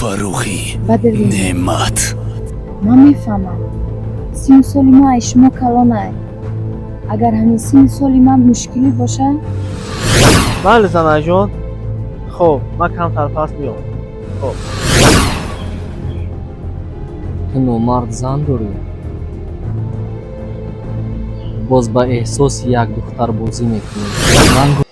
فروخی بدوین نعمت. من میفهمم 30 سالی ما ای شما کلانه. اگر همین 30 سالی من مشکلی باشه بله زنه جان. خب من کمتر پس میام. خب تو نومرد زن داری. باز با احساس یک دختر بازی میکنی. من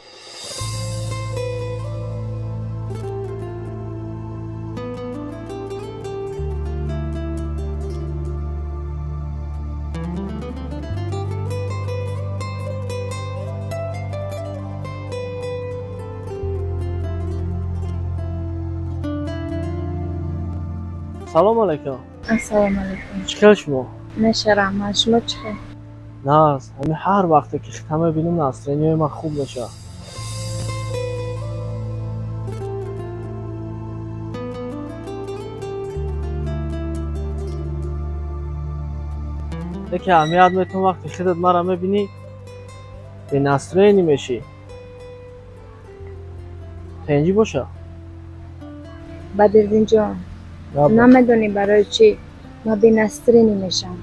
سلام علیکم. السلام علیکم. چیکار شما؟ نشرم شما چه؟ نه همین هر وقتی که ختمه بینم ناسترینیای من خوب بشه. یکی اهمیت میتون وقتی خودت مرا میبینی به ناسترینی میشی. تنجی باشه. بدوین جان یا با. نمیدونی برای چی ما بی نستری نمیشم.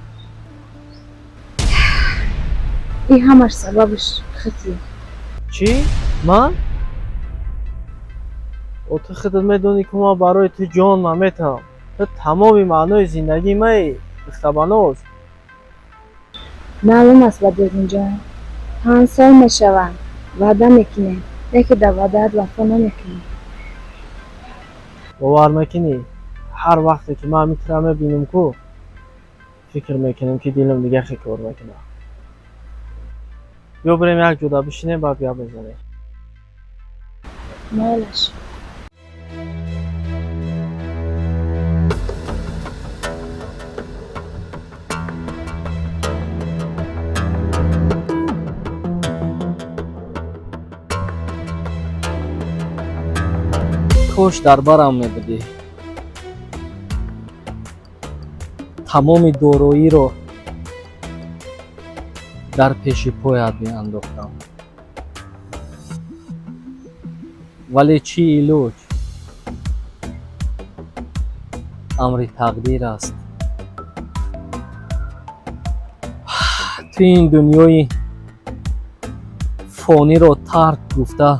این همش سببش خطیه. چی؟ من؟ او تو خودت میدونی که ما برای تو جان من میتونم. تو تمامی معنای زندگی می اختبانوز. معلوم است بدوین جان 5 سال میشوند وعده میکنه یکی در وعدهت وفا نمیکنه. باور میکنی هر وقتی که من میتونم میبینم که فکر میکنم که دلم دیگه خیلی کار میکنه. بیا بریم یک جدا بشینیم بعد بیا بزنیم. مالش کاش در برم میبودی. تمام دارایی رو در پیش پایت میانداختم. ولی چی علاج؟ امر تقدیر است. تو این دنیای فانی رو ترک گفته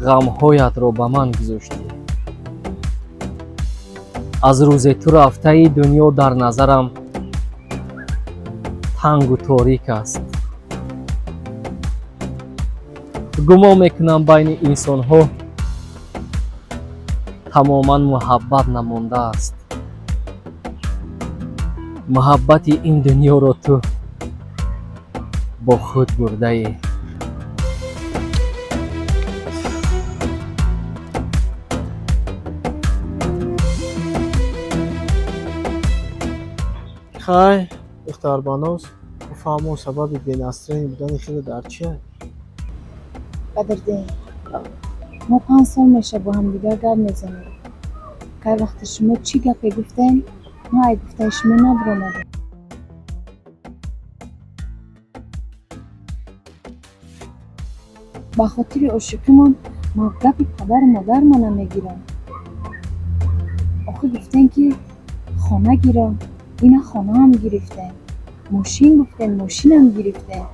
غمهایت رو به من گذاشتی. از روز تو رفته ای دنیا در نظرم تنگ و تاریک است. گمان میکنم بین انسان ها تماما محبت نمانده است. محبت این دنیا رو تو با خود برده ای. خیلی اختار بانوز بفهمون سبب بیناسترین بودن خیلی در چیه؟ بدوین ما 5 سال میشه با هم دیگر گپ میزنیم. که وقتی شما چی گپی گفتین ما ای گفتن شما نبرامده. با خاطر عشقیمان ما گپی پدر و مادر من نمیگیرم. آخه گفتن که خانه گیرم اینا خانه هم گرفتن. ماشین گفتن ماشین هم گرفتن.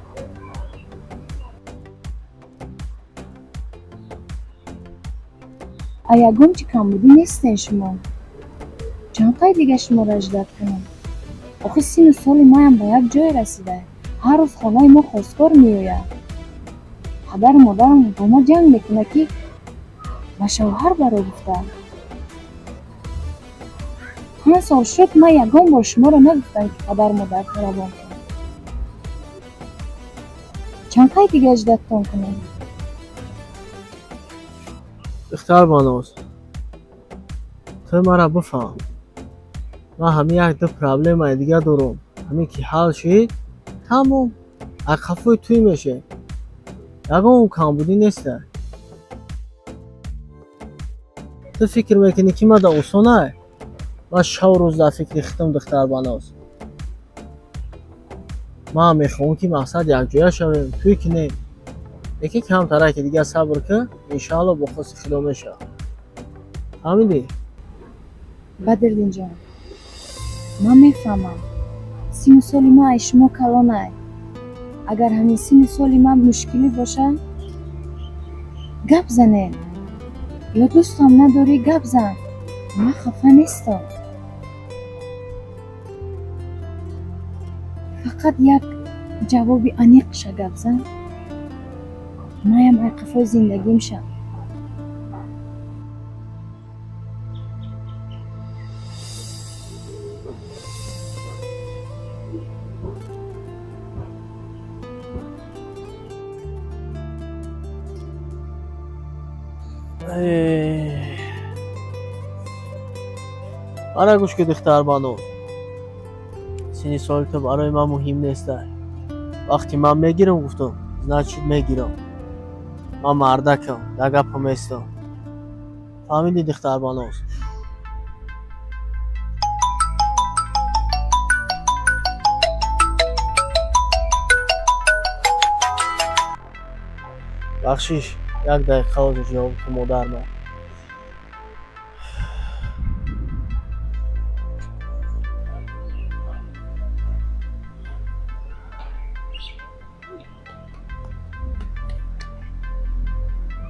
ایگم چی کم بودی نیستین شما. چند قای دیگه شما را اجداد کنم. آخه 30 سال ما هم به یک جای رسیده. هر روز خانه ما خواستگار میآید. پدر و مادرم با ما جنگ میکنه که به شوهر برا گفته. 5 سال شد ما یگام با شما را نگفتم که پدر و مادر خرابان کنم. چند قای دیگه اجدادتان کنم. اختار بانوز تو مرا بفهم. من همین یک دو پرابلم دیگه دارم. همین که حل شد تمام از خفای توی میشه. یکم اون کم بودی نیسته. تو فکر میکنی که من در اصانه من شب روز در فکر ریختم دختر بناز. من میخوام که مقصد یک جایه شویم، توی که نه. یکی کم تره که دیگه صبر که انشاءالله با خود خدا میشه. فهمیدی؟ بدردین جان، من میفهمم سین سالی ما ای شما کلانه. اگر همین سین سالی من مشکلی باشه گپ زنین، یا دوستم نداری گپ زن، من خفه نیستم. فقط یک جوابی انیق شه گپ زن، مایم عقفای زندگیم شه. آره گوش که دختر بانو، سینی سال تو برای من مهم نیسته. وقتی من میگیرم گفتم نه چی میگیرم، من مردکم در گپم ایستم. فهمیدی دختر بانو؟ بخشیش یک دقیقه از جواب تو مادر من.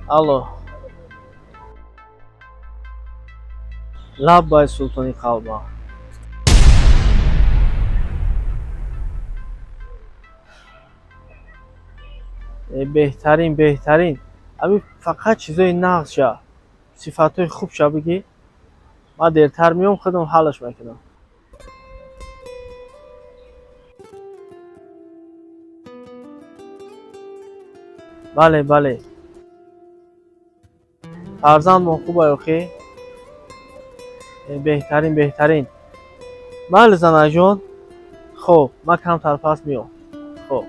الو لبای سلطانی قلبا. بهترین همین فقط چیزای نقص شه، صفاتای خوب شه بگی، من دیرتر میام خودم حلش میکنم. بله فرزند ما خوبه اوکی. بهترین بله زنه جان. خب من کم تر پس میام. خب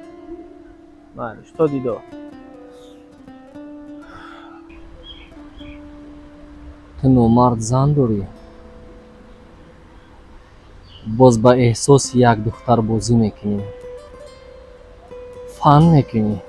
مالش تو دیدو. تو نومرد زن داری، باز با احساس یک دختر بازی میکنی، فن میکنی.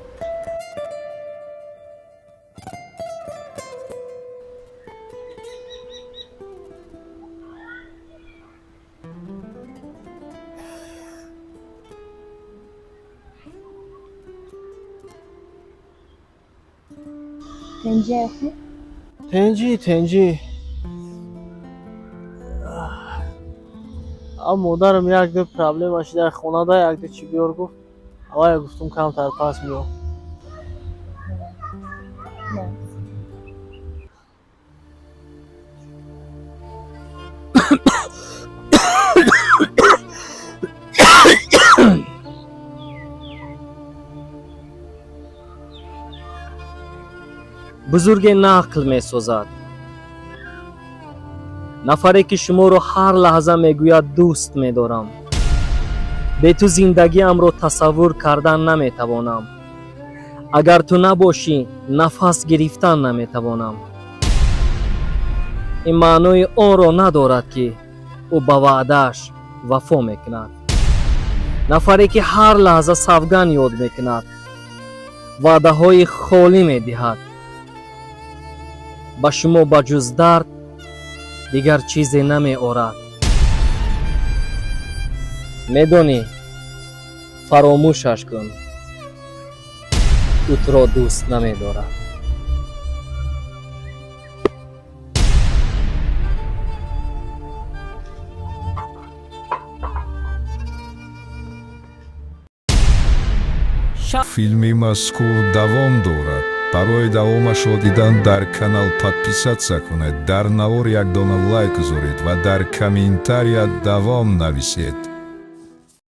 تنجی اما مادرم یک دو پرابلم هاشی در خونه دا یک دو چی بیار گفت، آقای گفتم کم تر پس میام. بزرگ نقل می سازد. نفری که شما رو هر لحظه میگوید دوست می‌دارم. به تو زندگیم رو تصور کردن نمیتوانم. اگر تو نباشی نفس گرفتن نمیتوانم. این معنی آن را ندارد که او به وعده‌اش وفا میکند. نفری که هر لحظه سوگند یاد میکند، وعده های خالی میدهد. با شما بجز درد دیگر چیزی نمی آورد. میدونی فراموشش کن، او تو را دوست نمی دارد. Фильми мазкур давом дорад. Барои давомашро дидан дар канал подписатсия кунед, дар навор як дона лайк гузоред ва дар комментария давом нависед.